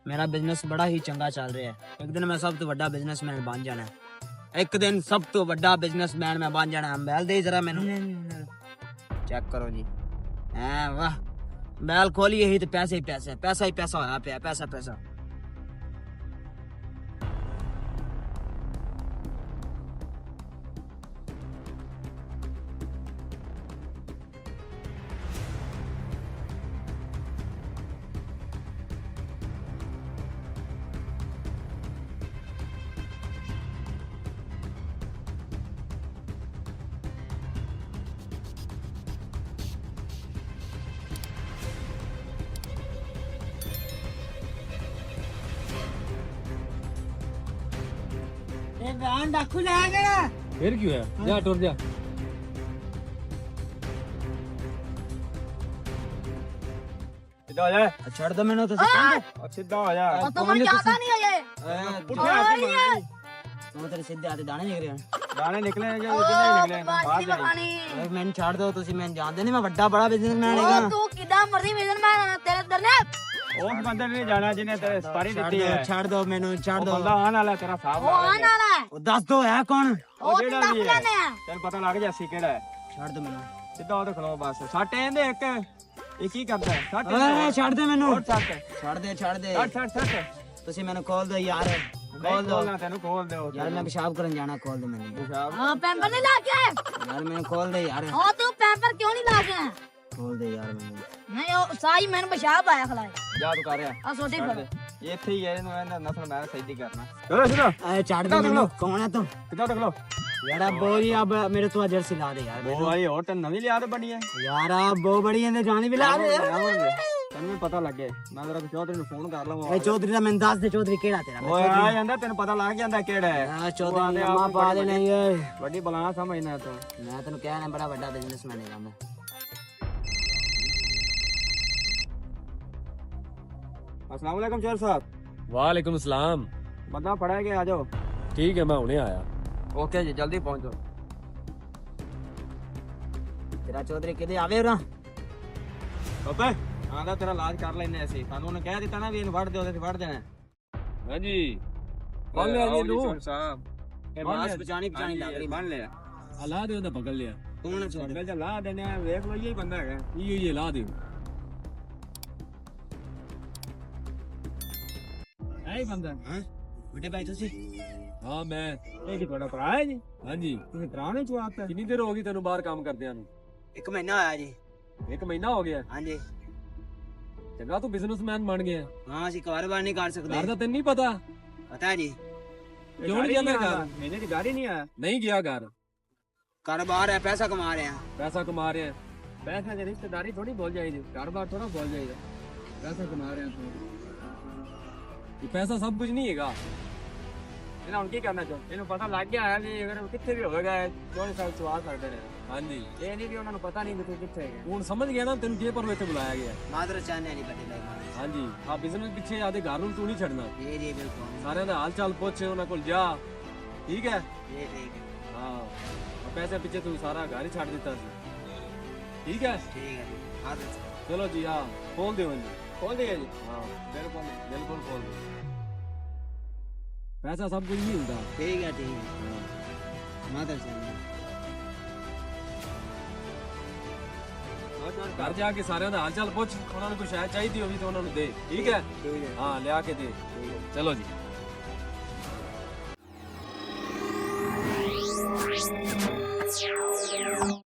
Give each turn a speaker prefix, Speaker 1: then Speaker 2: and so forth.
Speaker 1: मेरा बिजनेस बड़ा ही चंगा चल रहा है। एक दिन मैं सब तो बड़ा बिजनेसमैन बन जाना है। एक दिन सब तो बड़ा बिजनेसमैन मैं बन जाना है। बैल दे जरा मैनू चेक करो जी। हैं वाह, बैल खोलिए ही तो पैसे ही पैसे, पैसा ही पैसा होया पिया, पैसा पैसा। डाकू जाएगा
Speaker 2: फिर क्यों है? जा टुर जा।
Speaker 1: सीधा हो जा, छोड़ दो मैंने तो
Speaker 3: सीधा हो जा।
Speaker 4: तुम्हें ज्यादा नहीं है ये।
Speaker 1: तुम तेरे सीधे आते दाने निकल रहे हैं।
Speaker 3: दाने निकले हैं जो निकले हैं बाहर
Speaker 1: अरे मैंने छोड़ दो, तुसी मैं जानते नहीं मैं बड़ा बड़ा बिजनेसमैन है।
Speaker 4: तू किदा मर्जी बिजनेसमैन तेरे अंदर ने
Speaker 3: उस बंदे ने जाना जिन्हें तेरे सफारी दी है।
Speaker 1: छोड़ दो मैंने, छोड़ दो।
Speaker 3: बंदा आने वाला तेरा साहब
Speaker 4: वो आने वाला है।
Speaker 1: वो दस दो है कौन?
Speaker 4: वो
Speaker 3: जेड़ा
Speaker 4: किदा
Speaker 3: भी है
Speaker 4: लेने है।
Speaker 3: तेरे पता लग जा सी केड़ा है।
Speaker 1: छोड़ दो मैंने।
Speaker 3: सीधा हो तो खलो बस। सट एंदे एक एक ही करता है। सट
Speaker 1: ओए छोड़ दे मैंने,
Speaker 3: और सट
Speaker 1: छोड़ दे छोड़ दे।
Speaker 3: सट सट सट
Speaker 1: तुसी मैंने कॉल दो यार, कॉल दो
Speaker 3: खोलना तेनू खोल दे
Speaker 1: यार। मैं पेशाब करने जाना, कॉल दो मैंने
Speaker 3: पेशाब।
Speaker 4: हां पैम्पर नहीं लाके
Speaker 1: यार। मैंने कॉल दे यार,
Speaker 4: हां तू पैम्पर क्यों नहीं लाके
Speaker 1: कॉल दे यार मैंने।
Speaker 4: नहीं ओ साई मैंने पेशाब आया खलाए
Speaker 3: जा तू कर
Speaker 4: आ सोटी
Speaker 3: रहा
Speaker 4: पर
Speaker 3: ये थे ही है ना नसल मैं सही करना। चलो सीधा
Speaker 1: ए छोड़ दे मैंने। कौन है तू?
Speaker 3: सीधा देख लो
Speaker 1: यार अब बोरी, अब मेरे तो जर्सी ला दे यार।
Speaker 3: वो वाली और तन नवी लिया दे बड़ी है
Speaker 1: यार अब बो बड़ी है जानी भी ला दे।
Speaker 3: तेन भी पता लगे मैं जरा चौधरी ਨੂੰ ਫੋਨ ਕਰ ਲਵਾਂ।
Speaker 1: ए चौधरी ਦਾ ਮੈਨੂੰ ਦੱਸ ਦੇ, ਚੌਧਰੀ ਕਿਹੜਾ ਤੇਰਾ?
Speaker 3: ਓਏ ਆ ਜਾਂਦਾ ਤੈਨੂੰ ਪਤਾ ਲੱਗ ਜਾਂਦਾ ਕਿਹੜਾ ਹੈ।
Speaker 1: ਆ ਚੌਧਰੀ ਨੇ ਮਾਂ ਪਾ ਦੇ ਨਹੀਂ ਓਏ।
Speaker 3: ਵੱਡੀ ਬਲਾ ਸਮਝਣਾ ਤੂੰ।
Speaker 1: ਮੈਂ ਤੈਨੂੰ ਕਹਿ ਰਿਹਾ ਬੜਾ ਵੱਡਾ ਬਿਜ਼ਨਸਮੈਨ ਹੈਗਾ ਮੈਂ।
Speaker 3: अस्सलाम वालेकुम शेर साहब।
Speaker 2: वालेकुम सलाम।
Speaker 3: बंदा पड़ा है कि आ जाओ।
Speaker 2: ठीक है मैं हुने आया।
Speaker 3: ओके जी जल्दी पहुंचो।
Speaker 1: ਤੇਰਾ ਚੌਧਰੀ ਕਿਤੇ ਆਵੇ ਰਾ?
Speaker 3: ओके आंदा तेरा इलाज कर लेने ऐसे कानून ने कह दिता ना भी इन फड़ दो ते फड़ देना।
Speaker 2: हां जी कौन ले आजी तू?
Speaker 3: शेर साहब
Speaker 1: ਇਹ ਮਾਸ ਬਚਾਣੀ ਬਚਾਣੀ ਲੱਗ ਰਹੀ।
Speaker 3: बन ले
Speaker 2: ला दे ओदा पकड़ लिया।
Speaker 1: ਤੂੰ ਨਾ ਛੱਡ।
Speaker 3: अंकल चला देने देख लो यही बंदा है।
Speaker 2: ये ला दे।
Speaker 3: यही बंदा है।
Speaker 1: ਬੁੱਢੇ ਭਾਈ ਤੁਸੀਂ?
Speaker 2: हां मैं।
Speaker 3: ये की थोड़ा भरा है जी।
Speaker 2: हां जी
Speaker 3: ਤੁਸੀਂ ਭਰਾ ਨੂੰ ਚੁਆਤਾ।
Speaker 2: कितनी देर होगी तेनू बाहर काम करदियां नु?
Speaker 1: 1 ਮਹੀਨਾ ਹੋਇਆ ਜੀ।
Speaker 2: 1 महीना हो गया।
Speaker 1: ਹਾਂਜੀ
Speaker 2: चंगा तू बिजनेसमैन बन गया।
Speaker 1: ਹਾਂ ਅਸੀਂ ਕਾਰੋਬਾਰ ਨਹੀਂ ਕਰ ਸਕਦੇ।
Speaker 2: घर दा तेन नहीं पता?
Speaker 1: ਪਤਾ ਹੈ ਜੀ।
Speaker 2: क्यों नहीं जाना घर?
Speaker 3: मैंने की गाड़ी नहीं आया।
Speaker 2: नहीं गया घर।
Speaker 1: ਕਾਰੋਬਾਰ ਹੈ, ਪੈਸਾ ਕਮਾ ਰਹੇ ਹਾਂ।
Speaker 2: पैसा कमा रहे हैं।
Speaker 3: पैसा की रिश्तेदारी थोड़ी बोल जाएगी कारोबार थोड़ा बोल जाएगा। पैसा कमा रहे हैं
Speaker 2: ये पैसा सब कुछ नहीं हैगा।
Speaker 3: ਇਹਨਾਂ ਹੁਣ ਕੀ ਕਰਨਾ ਚਾਹੁੰਦੇ ਇਹਨੂੰ ਪਤਾ ਲੱਗ ਗਿਆ ਹੈ ਵੀ ਅਗਰ ਕਿੱਥੇ ਵੀ ਹੋਵੇਗਾ 24 ਸਾਲ ਸਵਾਲ ਕਰਦੇ ਨੇ।
Speaker 2: हां जी
Speaker 3: ਇਹ ਨਹੀਂ ਵੀ ਉਹਨਾਂ ਨੂੰ ਪਤਾ ਨਹੀਂ ਕਿ ਤੂੰ ਕਿੱਥੇ ਹੈਗਾ।
Speaker 2: ਹੁਣ ਸਮਝ ਗਿਆ ਨਾ ਤੈਨੂੰ ਕੀ ਪਰ ਇੱਥੇ ਬੁਲਾਇਆ ਗਿਆ।
Speaker 1: ਮਾਦਰ ਚਾਹਨੇ ਵਾਲੀ ਬੜੀ ਲਾਈ ਮਾਦਰ।
Speaker 2: हां जी आ बिजनेस पीछे आदे घर ਨੂੰ ਤੂੰ ਨਹੀਂ ਛੱਡਣਾ।
Speaker 1: ਜੀ ਜੀ ਬਿਲਕੁਲ।
Speaker 2: ਸਾਰਿਆਂ ਦਾ ਹਾਲ ਚਾਲ ਪੁੱਛ, ਉਹਨਾਂ ਕੋਲ ਜਾ। ਠੀਕ ਹੈ?
Speaker 1: ਜੀ ਠੀਕ ਹੈ।
Speaker 2: ਹਾਂ ਆ ਪੈਸੇ ਪਿੱਛੇ ਤੂੰ ਸਾਰਾ ਘਰ ਹੀ ਛੱਡ ਦਿੱਤਾ ਸੀ। ਠੀਕ ਹੈ?
Speaker 1: ਠੀਕ ਹੈ ਜੀ। ਆਦਤ
Speaker 2: ਚਲੋ ਜੀ ਆ ਖੋਲ ਦਿਓ ਜੀ।
Speaker 3: खोल दिया जी।
Speaker 2: ਹਾਂ ਬਿਲਕੁਲ ਬਿਲਕੁਲ ਖੋਲ ਦਿਓ। ਪੈਸਾ ਸਭ ਕੁਝ ਨਹੀਂ ਹੁੰਦਾ।
Speaker 1: ਠੀਕ ਹੈ ਠੀਕ ਹੈ। ਮਾਦਰ ਚਾਹਨੇ
Speaker 2: ਘਰ ਜਾ ਕੇ ਸਾਰਿਆਂ ਦਾ ਹਾਲ ਚਾਲ ਪੁੱਛ, ਉਹਨਾਂ ਨੂੰ ਕੋਈ ਸ਼ਾਇਦ ਚਾਹੀਦੀ ਹੋਵੇ ਤਾਂ ਉਹਨਾਂ ਨੂੰ ਦੇ। ਠੀਕ ਹੈ? ਹਾਂ ਲਿਆ ਕੇ ਦੇ। ਚਲੋ ਜੀ।